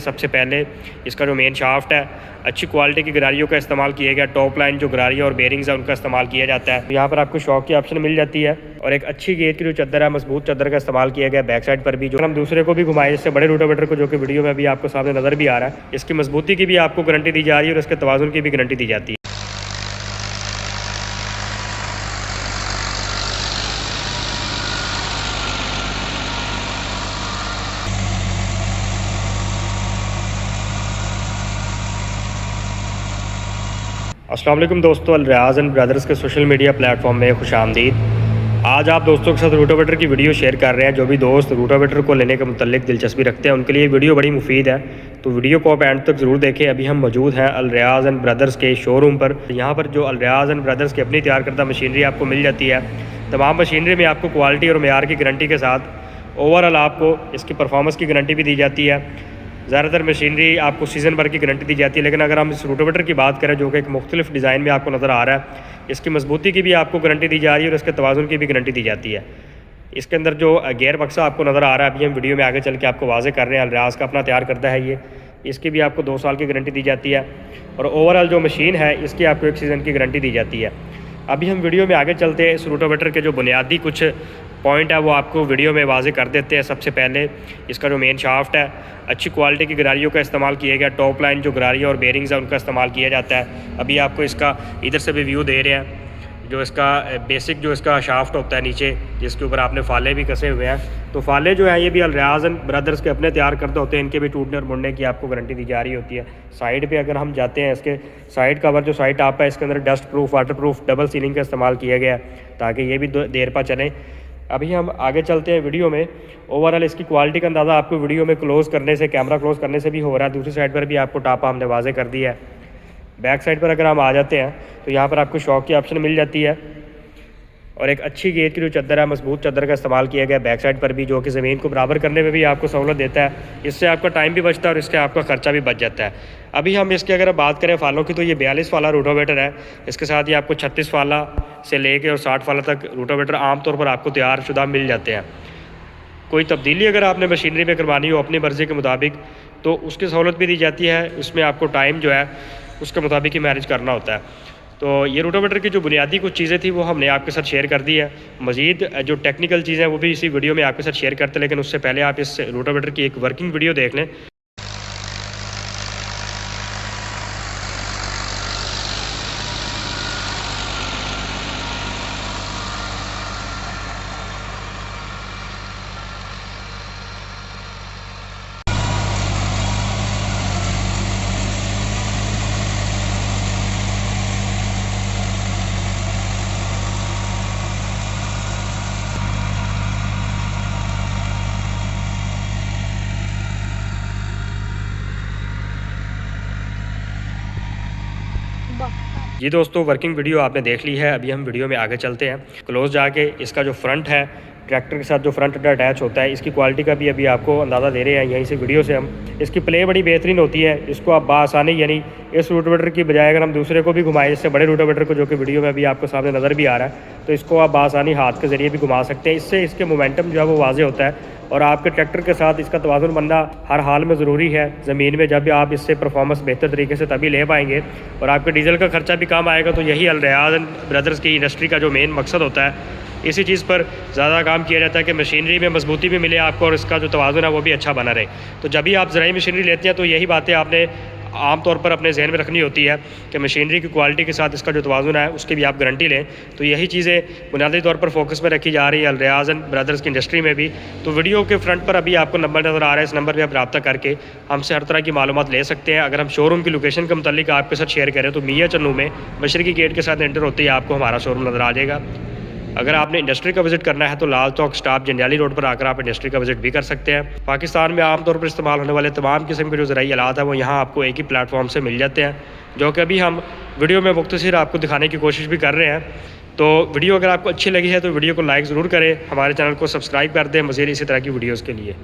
सबसे पहले इसका जो मेन शाफ्ट है अच्छी क्वालिटी की गरारियों का इस्तेमाल किया गया। टॉप लाइन जो गरारी और बेरिंग्स है उनका इस्तेमाल किया जाता है। यहाँ पर आपको शॉक की ऑप्शन मिल जाती है और एक अच्छी गेज की जो चद्दर है, मजबूत चद्दर का इस्तेमाल किया गया। बैक साइड पर भी जो हम दूसरे को भी घुमाए, इससे बड़े रोटावेटर को, जो कि वीडियो में अभी आपको सामने नजर भी आ रहा है, इसकी मजबूती की भी आपको गारंटी दी जा रही है और इसके तवाजुन की भी गारंटी दी जाती है। अस्सलाम वालेकुम दोस्तों, अल रियाज़ एंड ब्रदर्स के सोशल मीडिया प्लेटफॉर्म में खुश आमदीद। आज आप दोस्तों के साथ रोटावेटर की वीडियो शेयर कर रहे हैं। जो भी दोस्त रोटावेटर को लेने के मुतल्लिक दिलचस्पी रखते हैं उनके लिए वीडियो बड़ी मुफीद है, तो वीडियो को आप एंड तक ज़रूर देखें। अभी हम मौजूद हैं अल रियाज़ एंड ब्रदर्स के शोरूम पर। यहाँ पर जो अल रियाज़ एंड ब्रदर्स की अपनी तैयार करदा मशीनरी आपको मिल जाती है। तमाम मशीनरी में आपको क्वालिटी और मेयार की गारंटी के साथ ओवरऑल आपको इसकी परफॉर्मेंस की गारंटी भी दी जाती है। ज़्यादातर मशीनरी आपको सीज़न भर की गारंटी दी जाती है, लेकिन अगर हम इस रोटावेटर की बात करें जो कि एक मुख्तलिफ डिज़ाइन में आपको नज़र आ रहा है, इसकी मजबूती की भी आपको गारंटी दी जा रही है और इसके तवाज़ुन की भी गारंटी दी जाती है। इसके अंदर जो गेयर बक्सा आपको नज़र आ रहा है, अभी हम वीडियो में आगे चल के आपको वाज़े कर रहे हैं, अल रियाज़ का अपना तैयार करता है ये। इसकी भी आपको 2 साल की गारंटी दी जाती है और ओवरऑल जो मशीन है इसकी आपको 1 सीज़न की गारंटी दी जाती है। अभी हम वीडियो में आगे चलते हैं, इस रोटावेटर के जो बुनियादी कुछ पॉइंट है वो आपको वीडियो में वाज़े कर देते हैं। सबसे पहले इसका जो मेन शाफ्ट है अच्छी क्वालिटी की गरारियों का इस्तेमाल किया गया। टॉप लाइन जो गरारी और बेरिंग्स है उनका इस्तेमाल किया जाता है। अभी आपको इसका इधर से भी व्यू दे रहे हैं, जो इसका बेसिक जो इसका शाफ्ट होता है नीचे, जिसके ऊपर आपने फाले भी कसे हुए हैं, तो फाले जो हैं ये भी अल रियाज़ एंड ब्रदर्स के अपने तैयार करते होते हैं। इनके भी टूटने और मुड़ने की आपको गारंटी दी जा रही होती है। साइड पे अगर हम जाते हैं, इसके साइड कवर जो साइड टॉप है इसके अंदर dust proof, water proof, double ceiling का इस्तेमाल किया गया है ताकि ये भी देर पर चले। अभी हम आगे चलते हैं वीडियो में। ओवरऑल इसकी क्वालिटी का अंदाज़ा आपको वीडियो में क्लोज़ करने से, कैमरा क्लोज़ करने से भी हो रहा है। दूसरी साइड पर भी आपको टापा हमने वाज़े कर दिया है। बैक साइड पर अगर हम आ जाते हैं तो यहाँ पर आपको शॉक की ऑप्शन मिल जाती है और एक अच्छी गेज की जो चद्दर है, मजबूत चद्दर का इस्तेमाल किया गया। बैक साइड पर भी जो कि ज़मीन को बराबर करने में भी आपको सहूलत देता है। इससे आपका टाइम भी बचता है और इससे आपका ख़र्चा भी बच जाता है। अभी हम इसके अगर बात करें फालों की, तो ये 42 वाला रोटावेटर है। इसके साथ ही आपको 36 वाला से लेके और 60 वाला तक रोटावेटर आमतौर पर आपको तैयार शुदा मिल जाते हैं। कोई तब्दीली अगर आपने मशीनरी में करवानी हो अपनी मर्ज़ी के मुताबिक तो उसकी सहूलत भी दी जाती है। उसमें आपको टाइम जो है उसके मुताबिक ही मैनेज करना होता है। तो ये रोटावेटर की जो बुनियादी कुछ चीज़ें थी वो हमने आपके साथ शेयर कर दी है। मज़ीद जो टेक्निकल चीज़ें हैं वो भी इसी वीडियो में आपके साथ शेयर करते हैं, लेकिन उससे पहले आप इस रोटावेटर की एक वर्किंग वीडियो देख लें। जी दोस्तों, वर्किंग वीडियो आपने देख ली है। अभी हम वीडियो में आगे चलते हैं। क्लोज जाके इसका जो फ्रंट है, ट्रैक्टर के साथ जो फ्रंट अटैच होता है, इसकी क्वालिटी का भी अभी आपको अंदाज़ा दे रहे हैं यहीं से वीडियो से हम। इसकी प्ले बड़ी बेहतरीन होती है। इसको आप बासानी, यानी इस रोटावेटर की बजाय अगर हम दूसरे को भी घुमाएं, इससे बड़े रोटावेटर को, जो कि वीडियो में अभी आपको सामने नज़र भी आ रहा है, तो इसको आप बासानी हाथ के ज़रिए भी घुमा सकते हैं। इससे इसके मोमेंटम जो है वो वाज़े होता है और आपके ट्रैक्टर के साथ इसका तवाज़ुन बनना हर हाल में ज़रूरी है। ज़मीन में जब भी आप इससे परफॉर्मेंस बेहतर तरीके से तभी ले पाएंगे और आपके डीजल का खर्चा भी कम आएगा। तो यही अल रियाज़ एंड ब्रदर्स की इंडस्ट्री का जो मेन मकसद होता है, इसी चीज़ पर ज़्यादा काम किया जाता है कि मशीनरी में मजबूती भी मिले आपको और इसका जो तवाज़ुन है वो भी अच्छा बना रहे। तो जब भी आप ज़राई मशीनरी लेते हैं तो यही बातें आपने आम तौर पर अपने जहन में रखनी होती है कि मशीनरी की क्वालिटी के साथ इसका जो तवाज़ुन है उसकी भी आप गारंटी लें। तो यही चीज़ें बुनियादी तौर पर फोकस में रखी जा रही है अल रियाज़ एंड ब्रदर्स की इंडस्ट्री में भी। तो वीडियो के फ्रंट पर अभी आपको नंबर नज़र आ रहा है, इस नंबर पर आप रब्ता करके हमसे हर तरह की मालूमात ले सकते हैं। अगर हम शोरूम की लोकेशन के मुतालिक आपके साथ शेयर करें तो मियां चन्नू में मशरकी गेट के साथ एंटर होते ही आपको हमारा शोरूम नज़र आ जाएगा। अगर आपने इंडस्ट्री का विजिट करना है तो लाल चौक स्टाफ जंडियाली रोड पर आकर आप इंडस्ट्री का विजिट भी कर सकते हैं। पाकिस्तान में आमतौर पर इस्तेमाल होने वाले तमाम किस्म के जो ज़राई आलात है वो यहाँ आपको एक ही प्लेटफॉर्म से मिल जाते हैं, जो कि अभी हम वीडियो में मुख्तसर आपको दिखाने की कोशिश भी कर रहे हैं। तो वीडियो अगर आपको अच्छी लगी है तो वीडियो को लाइक ज़रूर करें, हमारे चैनल को सब्सक्राइब कर दें मज़ीद इसी तरह की वीडियोज़ के लिए।